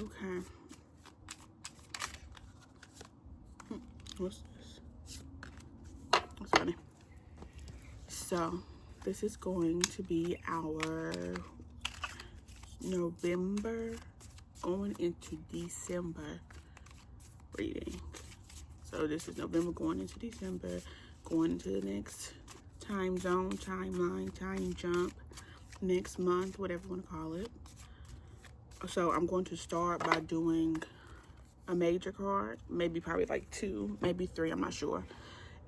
Okay. What's this? That's funny. So, this is going to be our November going into December reading. So this is November going into December, going into the next time zone, timeline, time jump, next month, whatever you want to call it. So I'm going to start by doing a major card, maybe probably like 2, maybe 3, I'm not sure.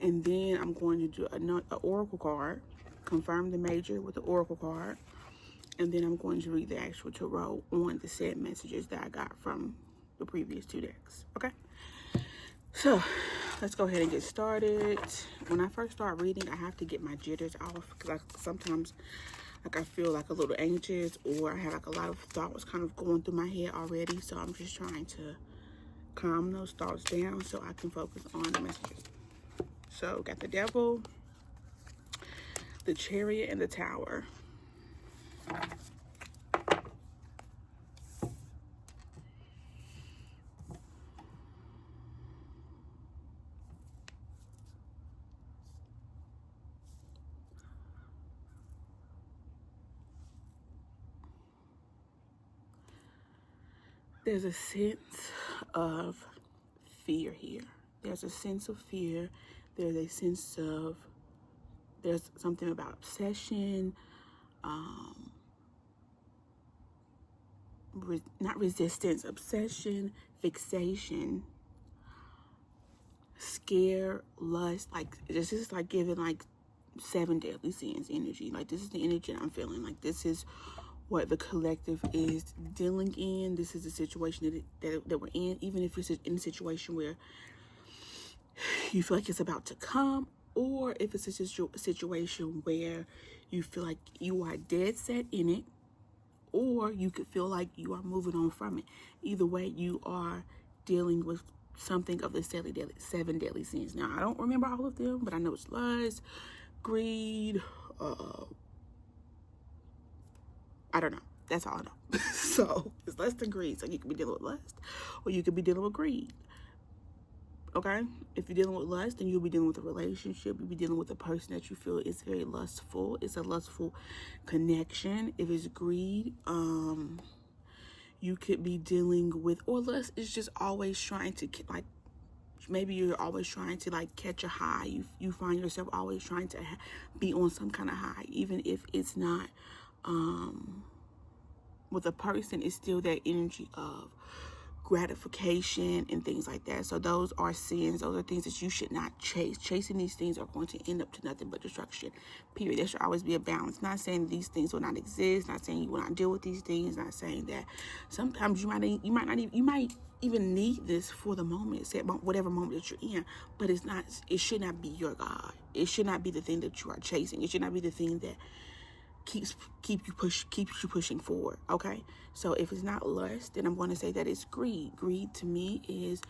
And then I'm going to do an oracle card, confirm the major with the oracle card. And then I'm going to read the actual tarot on the set messages that I got from the previous 2 decks, okay? So, let's go ahead and get started. When I first start reading, I have to get my jitters off because sometimes I feel like a little anxious, or I have like a lot of thoughts kind of going through my head already. So I'm just trying to calm those thoughts down so I can focus on the messages. So got the Devil, the Chariot, and the Tower. There's a sense of fear here. There's a sense of fear. There's a sense of, there's something about obsession, not resistance, obsession, fixation, scare, lust. Like, this is like giving like 7 deadly sins energy. Like, this is the energy I'm feeling. Like, this is what the collective is dealing in. This is the situation that we're in. Even if it's in a situation where you feel like it's about to come, or if it's a situation where you feel like you are dead set in it, or you could feel like you are moving on from it. Either way, you are dealing with something of the 7 deadly sins. Now, I don't remember all of them, but I know it's lust, greed, I don't know. That's all I know. So it's lust and greed. So you could be dealing with lust, or you could be dealing with greed. Okay? If you're dealing with lust, then you'll be dealing with a relationship. You'll be dealing with a person that you feel is very lustful. It's a lustful connection. If it's greed, you could be dealing with, or lust is just always trying to, like, maybe you're always trying to like catch a high. You find yourself always trying to be on some kind of high, even if it's not with a person. It's still that energy of gratification and things like that. So those are sins. Those are things that you should not chase. Chasing these things are going to end up to nothing but destruction, period. There should always be a balance. Not saying these things will not exist, not saying you will not deal with these things, not saying that sometimes you might even need this for the moment, whatever moment that you're in, but it should not be your God. It should not be the thing that you are chasing. It should not be the thing that keeps you pushing forward. Okay, so if it's not lust, then I'm going to say that it's greed. Greed to me is,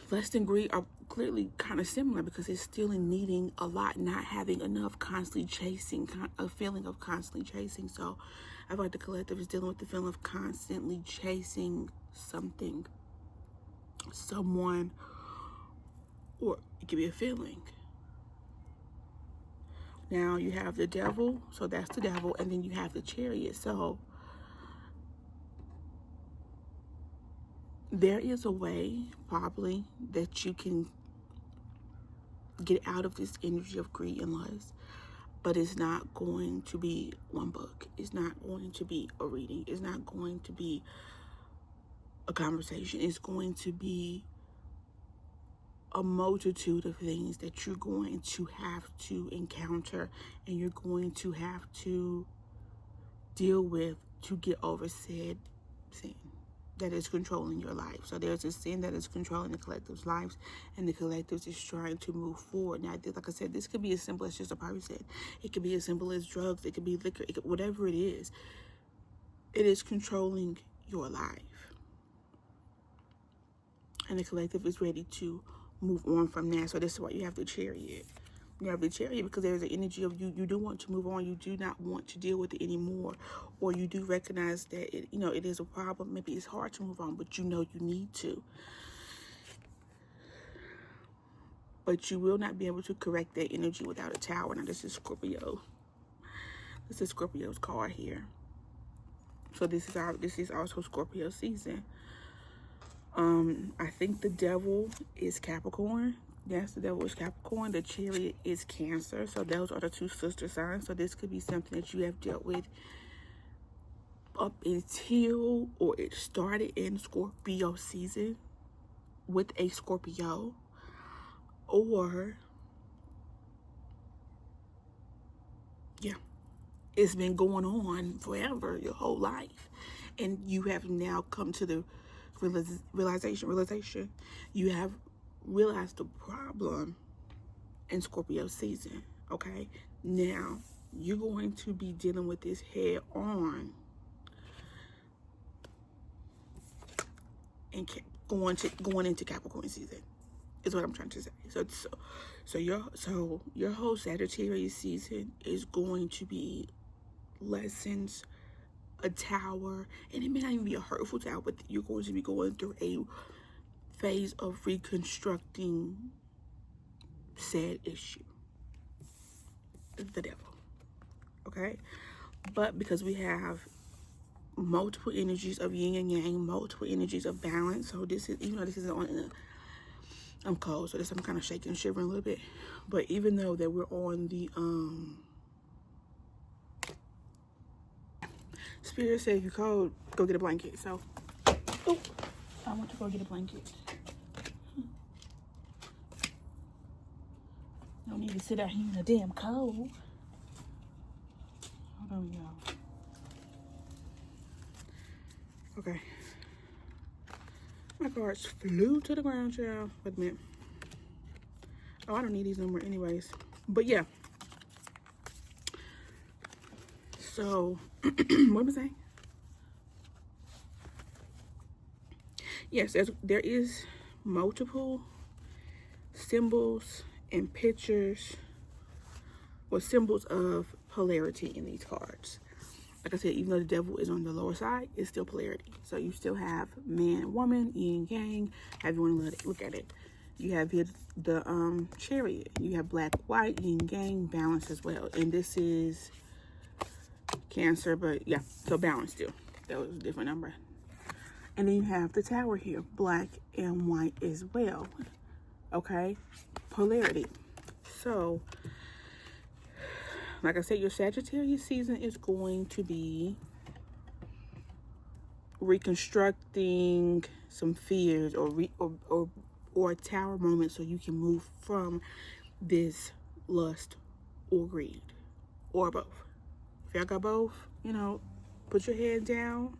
lust and greed are clearly kind of similar, because it's still in needing a lot, not having enough, constantly chasing, a feeling of constantly chasing. So I feel like the collective is dealing with the feeling of constantly chasing something, someone, or it could be a feeling. Now you have the Devil, so that's the Devil, and then you have the Chariot. So there is a way, probably, that you can get out of this energy of greed and lust, but it's not going to be one book. It's not going to be a reading. It's not going to be a conversation. It's going to be a multitude of things that you're going to have to encounter, and you're going to have to deal with to get over said sin that is controlling your life. So there's a sin that is controlling the collective's lives, and the collective is trying to move forward. Now, like I said, this could be as simple as just a person. It could be as simple as drugs. It could be liquor. Whatever it is controlling your life. And the collective is ready to move on from that. So this is why you have the Chariot. You have the Chariot because there's an energy of you do want to move on. You do not want to deal with it anymore, or you do recognize that it is a problem. Maybe it's hard to move on, but you know you need to. But you will not be able to correct that energy without a Tower. Now this is Scorpio. This is Scorpio's card here. So this is also Scorpio season. I think the Devil is Capricorn. Yes, the Devil is Capricorn. The Chariot is Cancer. So those are the two sister signs. So this could be something that you have dealt with up until, or it started in Scorpio season with a Scorpio, or yeah, it's been going on forever, your whole life, and you have now come to the realization. You have realized the problem in Scorpio season. Okay, now you're going to be dealing with this head on and going into Capricorn season is what I'm trying to say. So your whole Sagittarius season is going to be lessons, a Tower, and it may not even be a hurtful Tower, but you're going to be going through a phase of reconstructing said issue, the Devil. Okay, but because we have multiple energies of yin and yang, multiple energies of balance, so this is, even though this is on I'm cold, so this I'm kind of shaking and shivering a little bit, but even though that we're on the Spirit said if you're cold, go get a blanket. So oh, I want to go get a blanket. No need to sit out here in the damn cold. Hold on, y'all. Okay. My cards flew to the ground, y'all. Wait a minute. Oh, I don't need these no more anyways. But yeah. So, what was I saying? Yes, there is multiple symbols and pictures or symbols of polarity in these cards. Like I said, even though the Devil is on the lower side, it's still polarity. So you still have man and woman, yin and yang, however you want to look at it. You have here the Chariot. You have black, white, yin and yang, balance as well. And this is Cancer, but yeah, so balance still. That was a different number. And then you have the Tower here, black and white as well. Okay, polarity. So, like I said, your Sagittarius season is going to be reconstructing some fears or a Tower moment, so you can move from this lust or greed or both. If y'all got both, put your head down,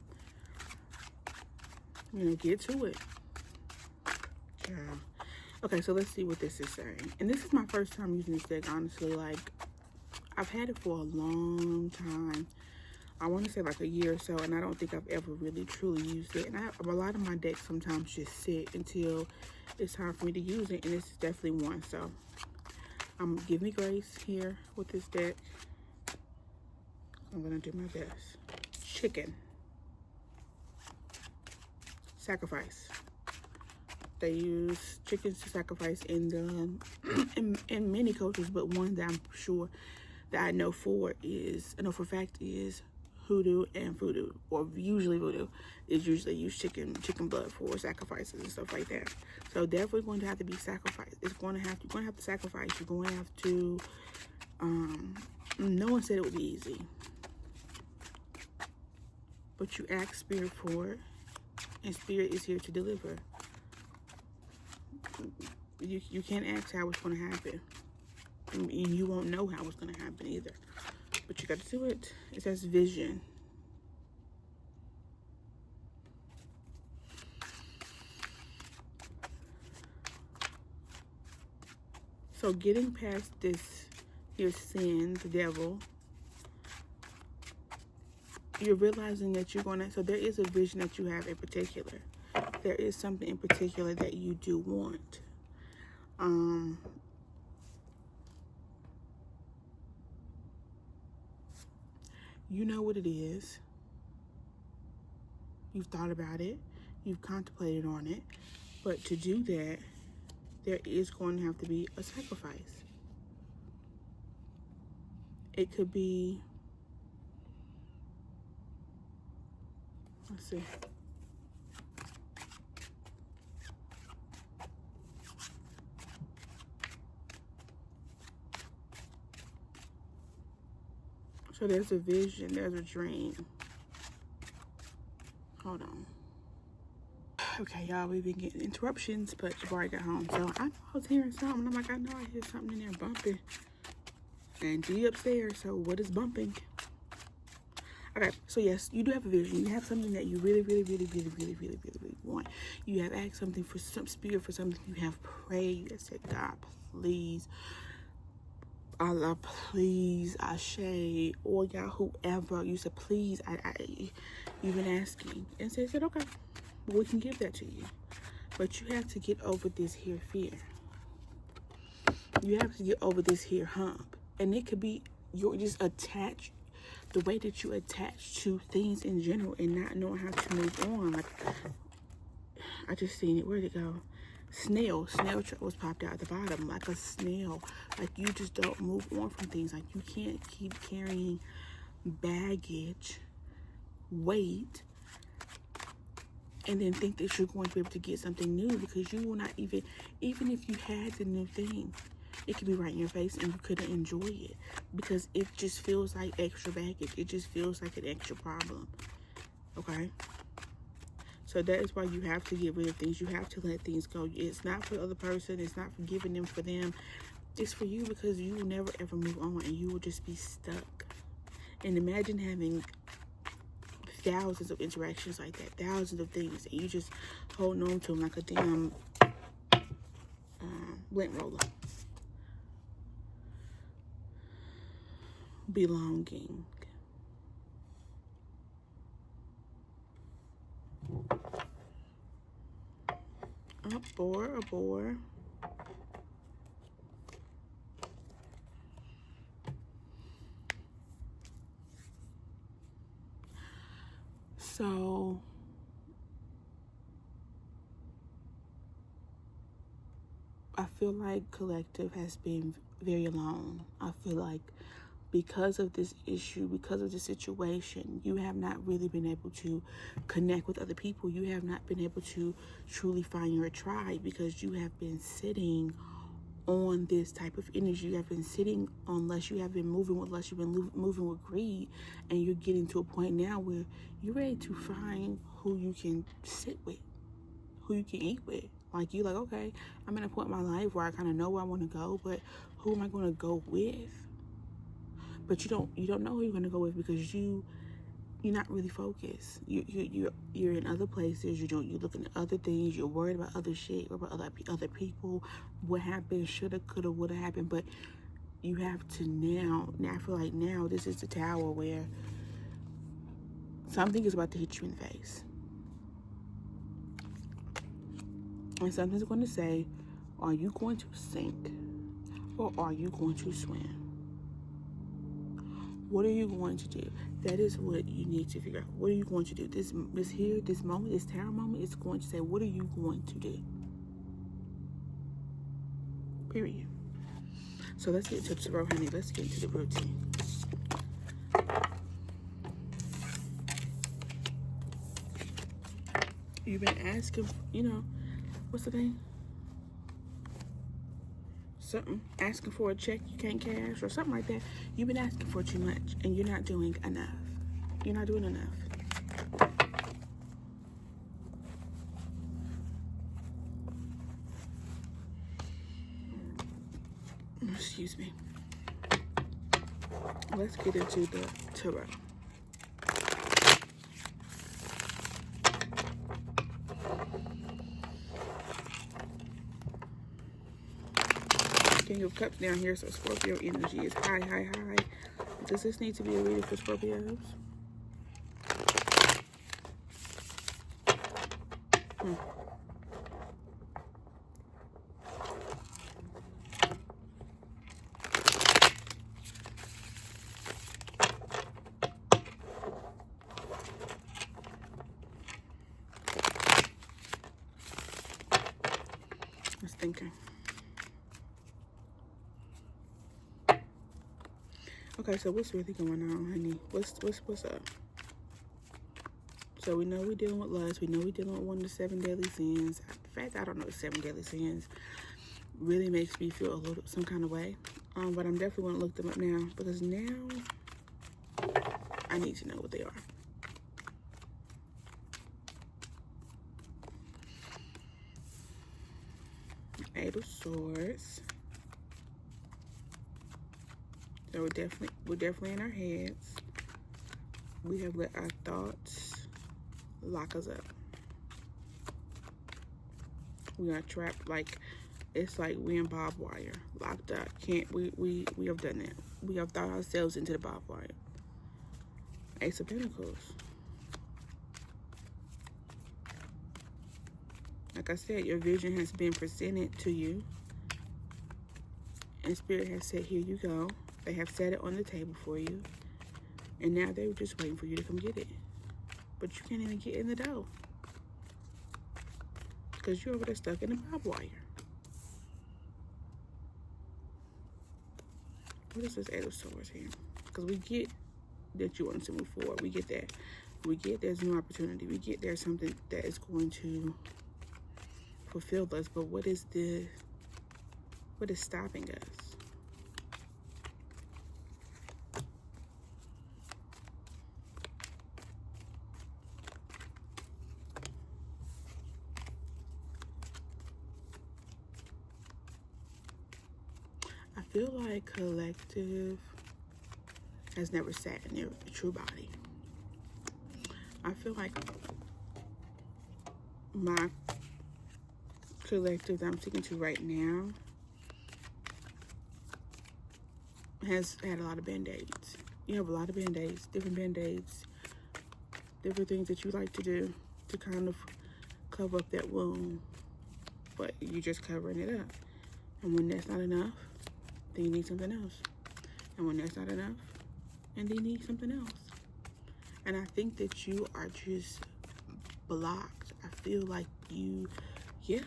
get to it. Yeah. Okay, so let's see what this is saying. And this is my first time using this deck, honestly. Like, I've had it for a long time. I want to say like a year or so, and I don't think I've ever really truly used it. And a lot of my decks sometimes just sit until it's time for me to use it, and this is definitely one. So, give me grace here with this deck. I'm gonna do my best. Chicken. Sacrifice. They use chickens to sacrifice in the in many cultures, but one that I'm sure that I know for a fact is hoodoo and voodoo, or usually voodoo is usually use chicken blood for sacrifices and stuff like that. So definitely going to have to be sacrificed. You're going to have to sacrifice. You're going to have to. No one said it would be easy, but you ask Spirit for it, and Spirit is here to deliver. You can't ask how it's going to happen, and you won't know how it's going to happen either. But you got to do it. It says vision. So getting past your sin, the Devil, you're realizing that you're going to, so there is a vision that you have in particular. There is something in particular that you do want. You know what it is. You've thought about it. You've contemplated on it. But to do that, there is going to have to be a sacrifice. It could be, let's see. So there's a vision, there's a dream. Hold on. Okay, y'all, we've been getting interruptions, but Jabari got home. So I was hearing something. I'm like, I know I hear something in there bumping. And G upstairs, so what is bumping? Okay, so yes, you do have a vision. You have something that you really want. You have asked something for some spirit, for something you have prayed. You have said, God, please. Allah, please, Ashe, or y'all, whoever. You said, please, you've been asking. And so they said, okay, we can give that to you. But you have to get over this here fear. You have to get over this here hump. And it could be you're just attached, the way that you attach to things in general and not knowing how to move on. Like, I just seen it. Where'd it go? Snail was popped out at the bottom like a snail. Like, you just don't move on from things. Like, you can't keep carrying baggage, weight, and then think that you're going to be able to get something new, because you will not even if you had the new thing, it could be right in your face and you couldn't enjoy it because it just feels like extra baggage. It just feels like an extra problem. Okay? So that is why you have to get rid of things. You have to let things go. It's not for the other person. It's not for giving them for them. It's for you, because you will never ever move on and you will just be stuck. And imagine having thousands of interactions like that, thousands of things, and you just holding on to them like a damn lint roller. Belonging. A boar. So I feel like collective has been very alone. I feel like because of this issue, because of the situation, you have not really been able to connect with other people. You have not been able to truly find your tribe because you have been sitting on this type of energy. You have been sitting on less. You have been moving with less. You've been moving with greed, and you're getting to a point now where you're ready to find who you can sit with, who you can eat with. Like, you're like, okay, I'm in a point in my life where I kind of know where I want to go, but who am I going to go with? But you don't know who you're going to go with because you're not really focused. You're in other places. You're looking at other things. You're worried about other shit, or about other people. What happened? Shoulda, coulda, woulda happened. But you have to now. I feel like now this is the tower where something is about to hit you in the face, and something's going to say, "Are you going to sink, or are you going to swim?" What are you going to do? That is what you need to figure out. What are you going to do? This moment, this tower moment is going to say, what are you going to do? Period. So let's get into the road, honey. Let's get into the routine. You've been asking, what's the name? Something, asking for a check you can't cash or something like that. You've been asking for too much and you're not doing enough. You're not doing enough. Excuse me. Let's get into the tarot. King of Cups down here, so Scorpio energy is high. Does this need to be a reading for Scorpios? thinking. Okay, so what's really going on, honey? What's up? So we know we're dealing with lust. We know we're dealing with one of the 7 deadly sins. In fact, I don't know the 7 deadly sins. Really makes me feel a little some kind of way. But I'm definitely going to look them up now, because now I need to know what they are. Eight of Swords. So we're definitely in our heads. We have let our thoughts lock us up. We are trapped, like it's like we in barbed wire, locked up. We have done that. We have thought ourselves into the barbed wire. Ace of Pentacles. Like I said, your vision has been presented to you, and Spirit has said, here you go. They have set it on the table for you, and now they're just waiting for you to come get it. But you can't even get in the door, because you're over there stuck in the barbed wire. What is this Eight of Swords here? Because we get that you want to move forward. We get that. We get there's new opportunity. We get there's something that is going to fulfill us. But what is stopping us? I feel like collective has never sat in their true body. I feel like my collective that I'm speaking to right now has had a lot of band-aids. You have a lot of band-aids, different things that you like to do to kind of cover up that wound, but you're just covering it up. And when that's not enough, then you need something else. And when that's not enough, and then you need something else. And I think that you are just blocked. I feel like you, yeah,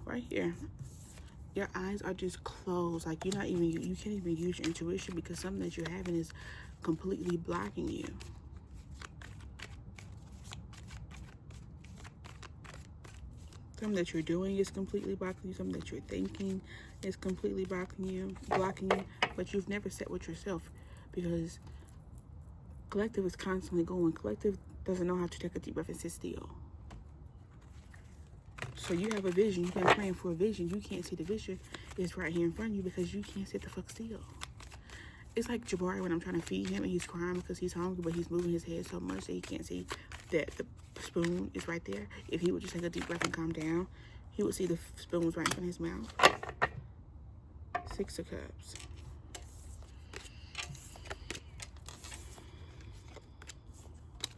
right here. Your eyes are just closed. Like you can't even use your intuition, because something that you're having is completely blocking you. Something that you're doing is completely blocking you. Something that you're thinking is completely blocking you. But you've never sat with yourself, because collective is constantly going. Collective doesn't know how to take a deep breath and sit still. So you have a vision. You've been praying for a vision. You can't see the vision. It's right here in front of you, because you can't sit the fuck still. It's like Jabari when I'm trying to feed him and he's crying because he's hungry, but he's moving his head so much that he can't see that the spoon is right there. If he would just take a deep breath and calm down, he would see the spoons right in front of his mouth. Six of Cups.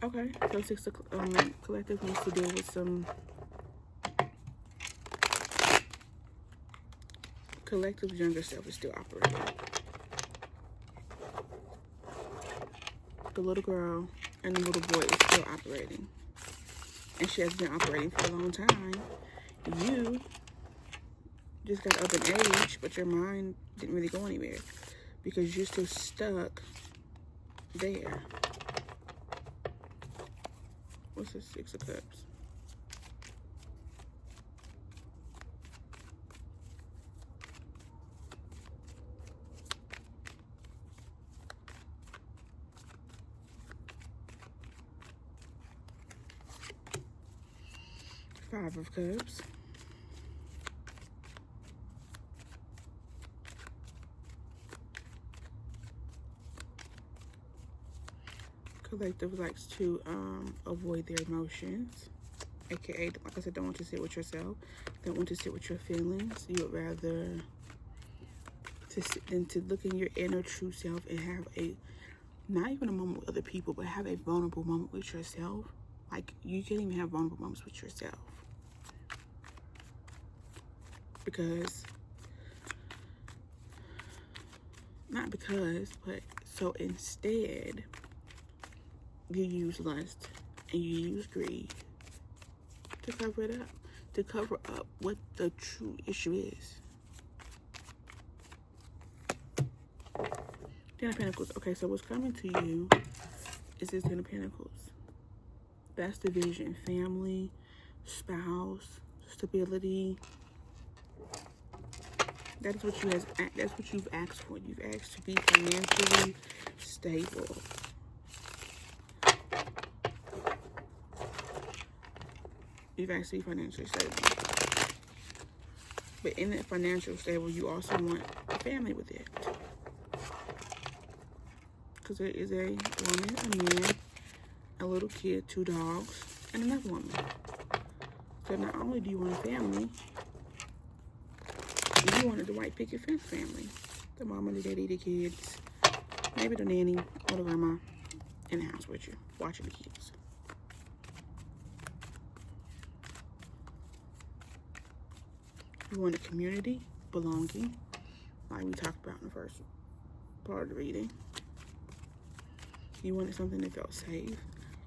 Okay, so Six of collective needs to deal with some collective's younger self is still operating. The little girl and the little boy is still operating. And she has been operating for a long time. You just got up in age, but your mind didn't really go anywhere, because you're still stuck there. What's the Six of Cups? Five of Cups. Collective likes to avoid their emotions, aka, like I said, don't want to sit with yourself, don't want to sit with your feelings. You would rather to sit than to look in your inner true self and have not even a moment with other people, but have a vulnerable moment with yourself. Like, you can't even have vulnerable moments with yourself, but so instead you use lust and you use greed to cover it up. to cover up what the true issue is. Ten of Pentacles. Okay, so what's coming to you is this Ten of Pentacles. That's division, family, spouse, stability. That's what you've asked for. You've asked to be financially stable. You've asked to be financially stable. But in that financial stable, you also want a family with it. Because there is a woman, a man, a little kid, 2 dogs, and another woman. So not only do you want a family, you wanted the white picket fence family. The mama, the daddy, the kids, maybe the nanny or the grandma in the house with you, watching the kids. You want a community, belonging, like we talked about in the first part of the reading. You wanted something that felt safe,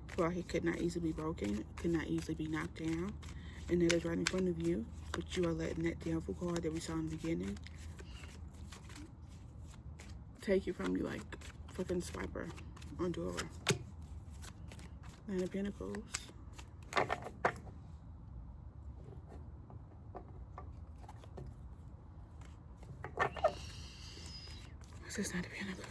felt like it could not easily be broken, could not easily be knocked down, and that is right in front of you, but you are letting that devil card that we saw in the beginning take it from you like fucking Swiper on Dora. Nine of Pentacles. What's this Nine of Pentacles?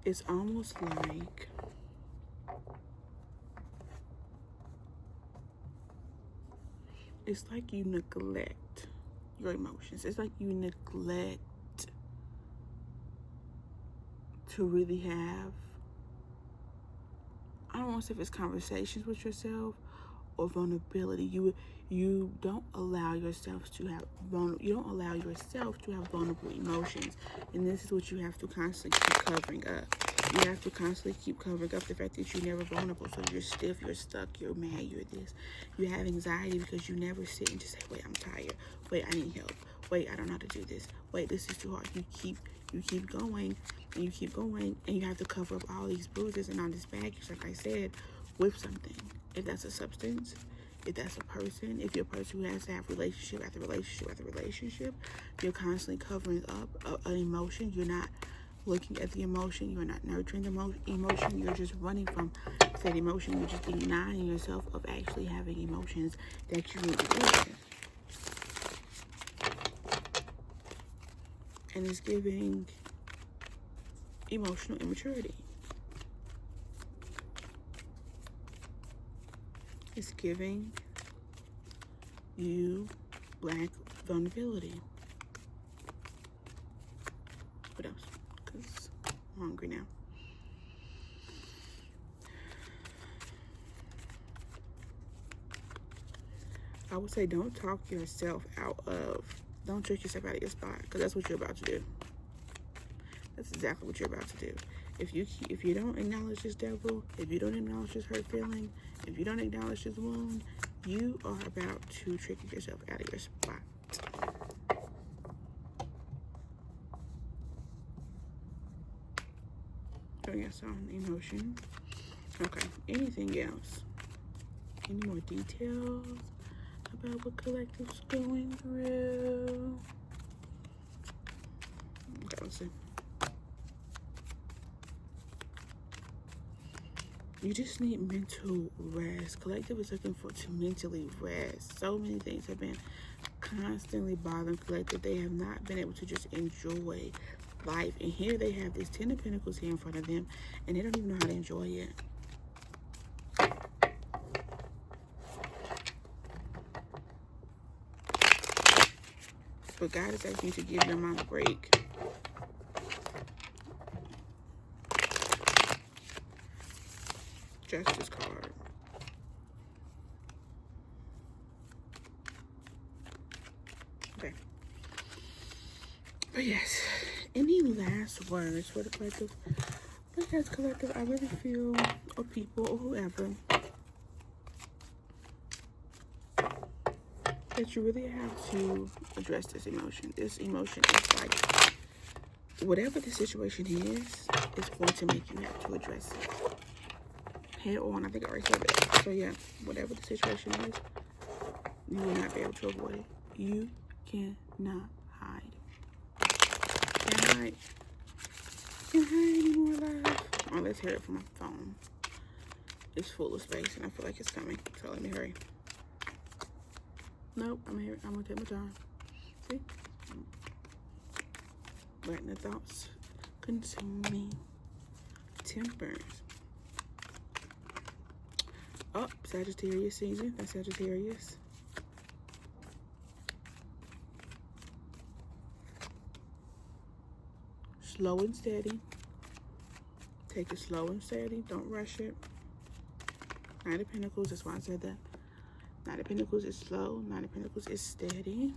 It's almost like you neglect your emotions. It's like you neglect to really have, I don't want to say if it's conversations with yourself or vulnerability. You don't allow yourself to have vulnerable emotions, and this is what you have to constantly keep covering up. You have to constantly keep covering up the fact that you're never vulnerable. So you're stiff, you're stuck, you're mad, you're this. You have anxiety because you never sit and just say, wait, I'm tired. Wait, I need help. Wait, I don't know how to do this. Wait, this is too hard. You keep going and you keep going, and you have to cover up all these bruises and all this baggage, like I said, with something. If that's a substance, if that's a person, if you're a person who has to have relationship after relationship after relationship, you're constantly covering up an emotion. You're not looking at the emotion. You're not nurturing the emotion. You're just running from that emotion. You're just denying yourself of actually having emotions that you need to deal with. And it's giving emotional immaturity. It's giving you black vulnerability. What else? Because I'm hungry now. I would say don't talk yourself out of, don't trick yourself out of your spot, because that's what you're about to do. That's exactly what you're about to do. If you don't acknowledge this devil, if you don't acknowledge this hurt feeling, if you don't acknowledge this wound, you are about to trick yourself out of your spot. Oh yes, on emotion. Okay, anything else? Any more details about what collective's going through? Okay, let's see. You just need mental rest. Collective is looking to mentally rest. So many things have been constantly bothering Collective. They have not been able to just enjoy life. And here they have this 10 of Pentacles here in front of them, and they don't even know how to enjoy it. But God is asking you to give your mind a break. Justice card. Okay. But yes, any last words for the collective But as collective, I really feel, or people, or whoever, that you really have to address this emotion. This emotion is like, whatever the situation is going to make you have to address it. Head on, I think I already said that. So yeah, whatever the situation is, you will not be able to avoid it. You cannot hide. Can't hide. Can't hide anymore, love. Oh, let's hear it from my phone. It's full of space and I feel like it's coming. So let me hurry. Nope, I'm here. I'm gonna take my time. See? Letting the thoughts consume me. Tempers. Oh, Sagittarius season. That's Sagittarius. Slow and steady. Take it slow and steady. Don't rush it. Knight of Pentacles. That's why I said that. Knight of Pentacles is slow. Knight of Pentacles is steady.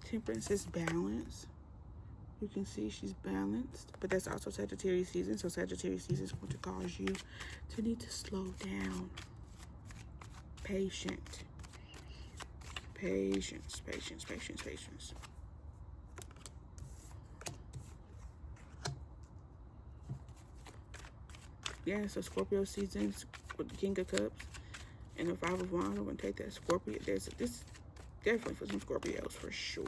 Temperance is balance. You can see she's balanced. But that's also Sagittarius season. So Sagittarius season is going to cause you to need to slow down. Patient. Patience. Patience. Patience. Patience. Yeah, so Scorpio seasons with the King of Cups and the Five of Wands. I'm going to take that Scorpio. This definitely for some Scorpios for sure.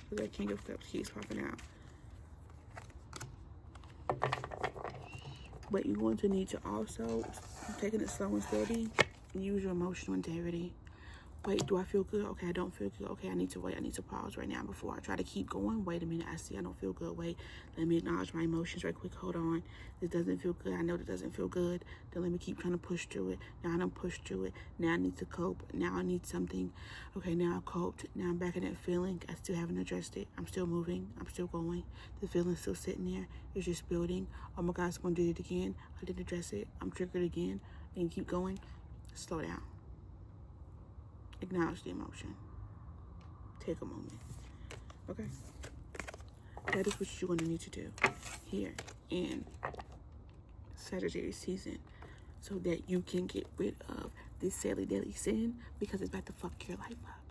Because that King of Cups keeps popping out. But you're going to need to also, taking it slow and steady, use your emotional integrity. Wait, do I feel good? Okay, I don't feel good. Okay, I need to wait. I need to pause right now before I try to keep going. Wait a minute. I see I don't feel good. Wait, let me acknowledge my emotions right quick. Hold on. This doesn't feel good. I know that doesn't feel good. Then let me keep trying to push through it. Now I don't push through it. Now I need to cope. Now I need something. Okay, now I coped. Now I'm back in that feeling. I still haven't addressed it. I'm still moving. I'm still going. The feeling's still sitting there. It's just building. Oh my God, it's going to do it again. I didn't address it. I'm triggered again. And keep going. Slow down. Acknowledge the emotion. Take a moment. Okay? That is what you're going to need to do here in Sagittarius season so that you can get rid of this silly daily sin because it's about to fuck your life up.